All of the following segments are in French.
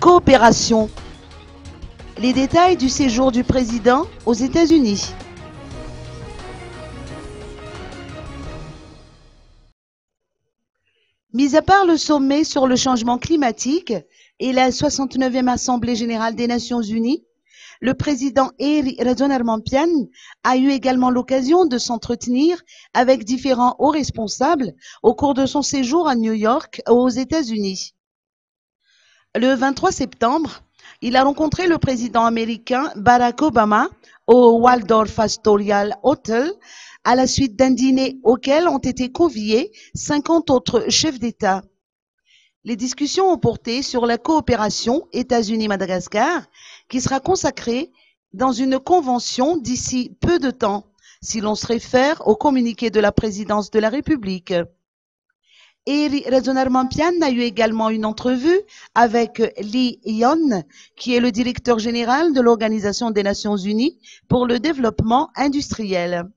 coopération. Les détails du séjour du président aux États-Unis. Mis à part le sommet sur le changement climatique et la 69e Assemblée générale des Nations unies, le président Eri Rajaonarimampian a eu également l'occasion de s'entretenir avec différents hauts responsables au cours de son séjour à New York, aux États-Unis. Le 23 septembre, il a rencontré le président américain Barack Obama au Waldorf Astoria Hotel à la suite d'un dîner auquel ont été conviés 50 autres chefs d'État. Les discussions ont porté sur la coopération États-Unis-Madagascar qui sera consacrée dans une convention d'ici peu de temps, si l'on se réfère au communiqué de la présidence de la République. Eri Rajaonarimampian a eu également une entrevue avec Lee Hyun, qui est le directeur général de l'Organisation des Nations Unies pour le développement industriel.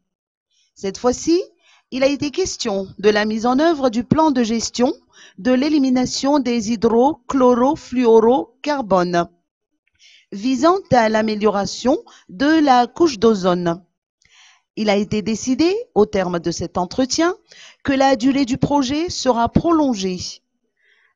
Cette fois-ci, il a été question de la mise en œuvre du plan de gestion de l'élimination des hydrochlorofluorocarbones visant à l'amélioration de la couche d'ozone. Il a été décidé, au terme de cet entretien, que la durée du projet sera prolongée.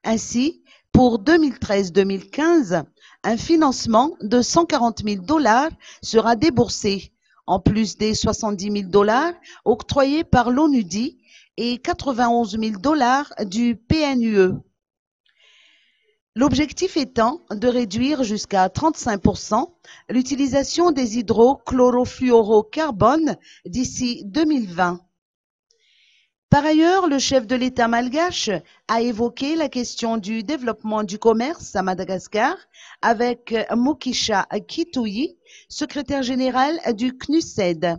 Ainsi, pour 2013-2015, un financement de 140 000 $ sera déboursé, en plus des 70 000 $ octroyés par l'ONUDI et 91 000 $ du PNUE. L'objectif étant de réduire jusqu'à 35% l'utilisation des hydrochlorofluorocarbones d'ici 2020. Par ailleurs, le chef de l'État malgache a évoqué la question du développement du commerce à Madagascar avec Mokisha Kituyi, secrétaire général du CNUSED.